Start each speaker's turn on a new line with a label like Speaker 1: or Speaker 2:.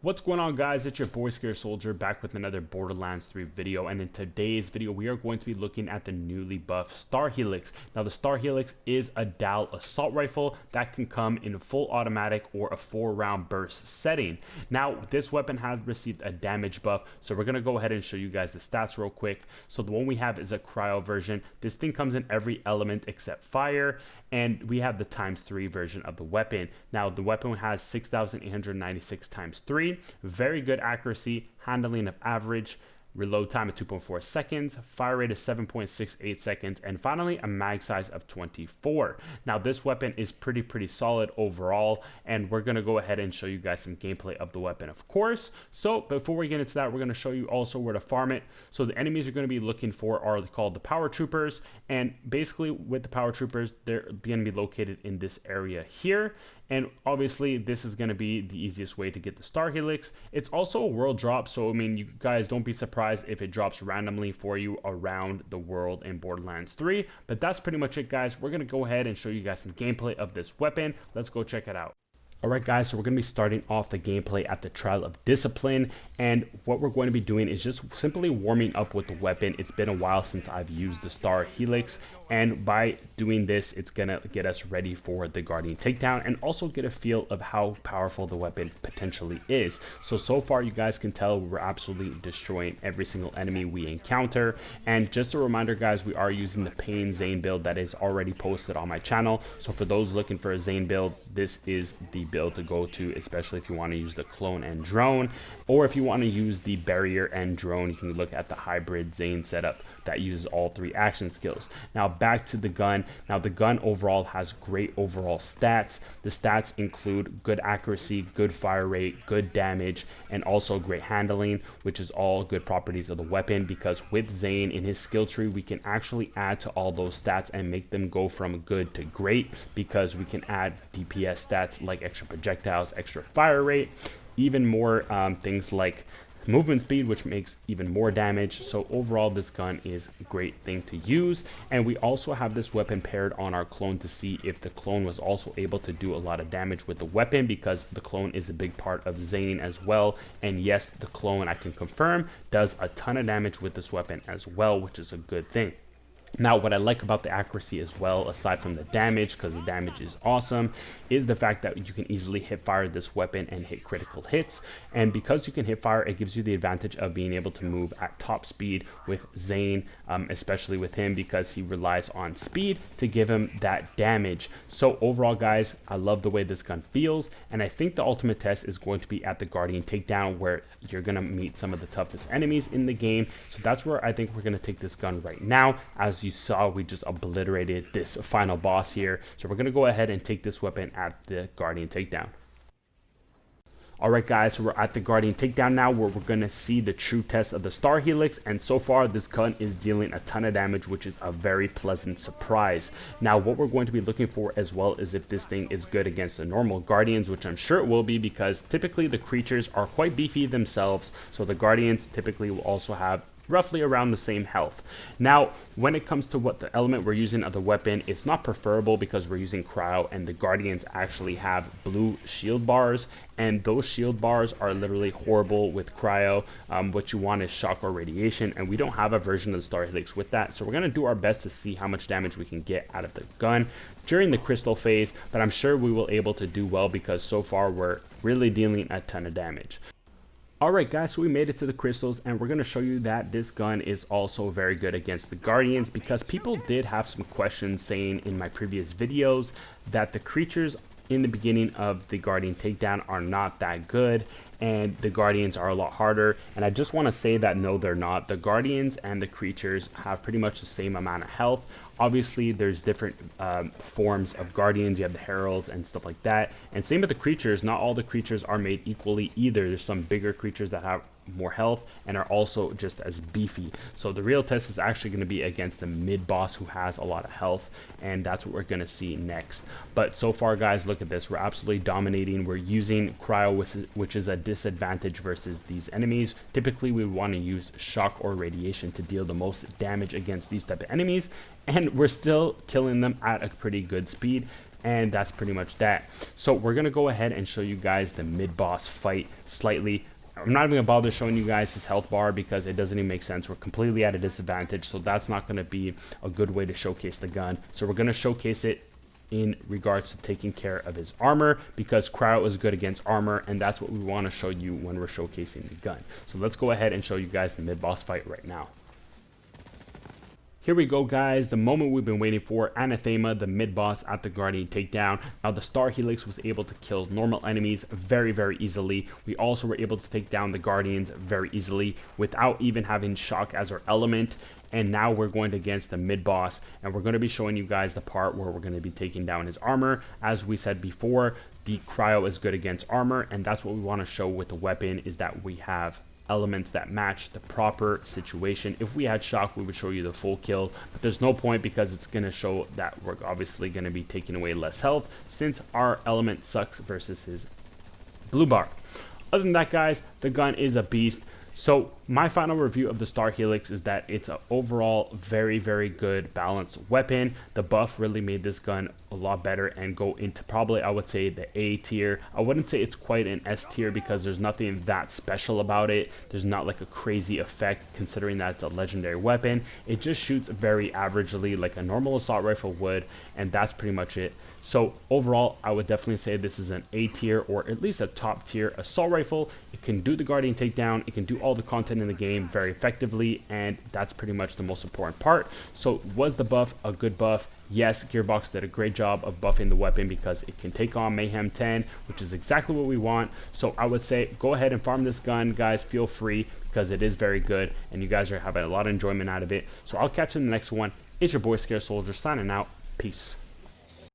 Speaker 1: What's going on, guys? It's your boy Scare Soldier back with another Borderlands 3 video, and in today's video we are going to be looking at the newly buffed Star Helix. Now the Star Helix is a DAL assault rifle that can come in a full automatic or a 4-round burst setting. Now this weapon has received a damage buff, so we're going to go ahead and show you guys the stats real quick. So the one we have is a cryo version. This thing comes in every element except fire, and we have the ×3 version of the weapon. Now the weapon has 6,896 ×3. Very good accuracy, handling of average, reload time of 2.4 seconds, fire rate of 7.68 seconds, and finally a mag size of 24. Now this weapon is pretty solid overall, and we're going to go ahead and show you guys some gameplay of the weapon, of course. So before we get into that, we're going to show you also where to farm it. So the enemies you're going to be looking for are called the power troopers, and basically with the power troopers, they're going to be located in this area here. And obviously this is going to be the easiest way to get the Star Helix. It's also a world drop, so I mean, you guys don't be surprised if it drops randomly for you around the world in Borderlands 3. But that's pretty much it, guys. We're going to go ahead and show you guys some gameplay of this weapon. Let's go check it out. Alright guys, so we're going to be starting off the gameplay at the Trial of Discipline, and what we're going to be doing is just simply warming up with the weapon. It's been a while since I've used the Star Helix, and by doing this, it's going to get us ready for the Guardian Takedown and also get a feel of how powerful the weapon potentially is. So far you guys can tell we're absolutely destroying every single enemy we encounter. And just a reminder, guys, we are using the Pain Zane build that is already posted on my channel. So for those looking for a Zane build, this is the build to go to, especially if you want to use the clone and drone, or if you want to use the barrier and drone, you can look at the hybrid Zane setup that uses all 3 action skills. Now back to the gun. Now the gun overall has great overall stats. The stats include good accuracy, good fire rate, good damage, and also great handling, which is all good properties of the weapon, because with Zane in his skill tree we can actually add to all those stats and make them go from good to great, because we can add DPS stats like extra projectiles, extra fire rate, even more things like movement speed, which makes even more damage. So overall this gun is a great thing to use. And we also have this weapon paired on our clone to see if the clone was also able to do a lot of damage with the weapon, because the clone is a big part of Zane as well. And yes, the clone, I can confirm, does a ton of damage with this weapon as well, which is a good thing. Now what I like about the accuracy as well, aside from the damage, because the damage is awesome, is the fact that you can easily hip fire this weapon and hit critical hits. And because you can hip fire, it gives you the advantage of being able to move at top speed with Zane, especially with him, because he relies on speed to give him that damage. So overall, guys, I love the way this gun feels, and I think the ultimate test is going to be at the Guardian Takedown, where you're going to meet some of the toughest enemies in the game. So that's where I think we're going to take this gun right now. As you saw, we just obliterated this final boss here, so we're going to go ahead and take this weapon at the Guardian Takedown. Alright guys, so we're at the Guardian Takedown now, where we're going to see the true test of the Star Helix, and so far this gun is dealing a ton of damage, which is a very pleasant surprise. Now what we're going to be looking for as well is if this thing is good against the normal Guardians, which I'm sure it will be, because typically the creatures are quite beefy themselves, so the Guardians typically will also have roughly around the same health. Now when it comes to what the element we're using of the weapon, it's not preferable because we're using cryo, and the Guardians actually have blue shield bars, and those shield bars are literally horrible with cryo. What you want is shock or radiation, and we don't have a version of the Star Helix with that, so we're going to do our best to see how much damage we can get out of the gun during the crystal phase, but I'm sure we will able to do well, because so far we're really dealing a ton of damage. Alright guys, so we made it to the crystals, and we're going to show you that this gun is also very good against the Guardians, because people did have some questions saying in my previous videos that the creatures in the beginning of the Guardian Takedown are not that good, and the Guardians are a lot harder. And I just want to say that no, they're not. The Guardians and the creatures have pretty much the same amount of health. Obviously there's different forms of Guardians. You have the heralds and stuff like that, and same with the creatures. Not all the creatures are made equally either. There's some bigger creatures that have more health and are also just as beefy. So the real test is actually going to be against the mid boss who has a lot of health, and that's what we're going to see next. But so far guys, look at this, we're absolutely dominating. We're using cryo, which is a disadvantage versus these enemies. Typically we want to use shock or radiation to deal the most damage against these type of enemies, and we're still killing them at a pretty good speed. and that's pretty much that. So we're gonna go ahead and show you guys the mid-boss fight slightly. I'm not even gonna bother showing you guys his health bar because it doesn't even make sense. We're completely at a disadvantage, so that's not gonna be a good way to showcase the gun. So we're gonna showcase it in regards to taking care of his armor, because cryo is good against armor, and that's what we want to show you when we're showcasing the gun. So let's go ahead and show you guys the mid-boss fight right now. Here we go, guys, the moment we've been waiting for. Anathema, the mid-boss at the Guardian Takedown. Now the Star Helix was able to kill normal enemies very, very easily. We also were able to take down the Guardians very easily without even having shock as our element. And now we're going against the mid-boss, and we're going to be showing you guys the part where we're going to be taking down his armor. As we said before, the cryo is good against armor, and that's what we want to show with the weapon, is that we have elements that match the proper situation. If we had shock, we would show you the full kill, but there's no point because it's going to show that we're obviously going to be taking away less health since our element sucks versus his blue bar. Other than that, guys, the gun is a beast. So my final review of the Star Helix is that it's an overall very, very good balanced weapon. The buff really made this gun a lot better and go into probably, I would say, the A tier. I wouldn't say it's quite an S tier because there's nothing that special about it. There's not like a crazy effect considering that it's a legendary weapon. It just shoots very averagely like a normal assault rifle would, and that's pretty much it. So overall, I would definitely say this is an A tier or at least a top tier assault rifle. It can do the Guardian Takedown. It can do all the content in the game very effectively, and that's pretty much the most important part. So was the buff a good buff? Yes, Gearbox did a great job of buffing the weapon because it can take on Mayhem 10, which is exactly what we want. So I would say go ahead and farm this gun, guys. Feel free because it is very good and you guys are having a lot of enjoyment out of it. So I'll catch you in the next one. It's your boy Scared Soldier signing out. Peace.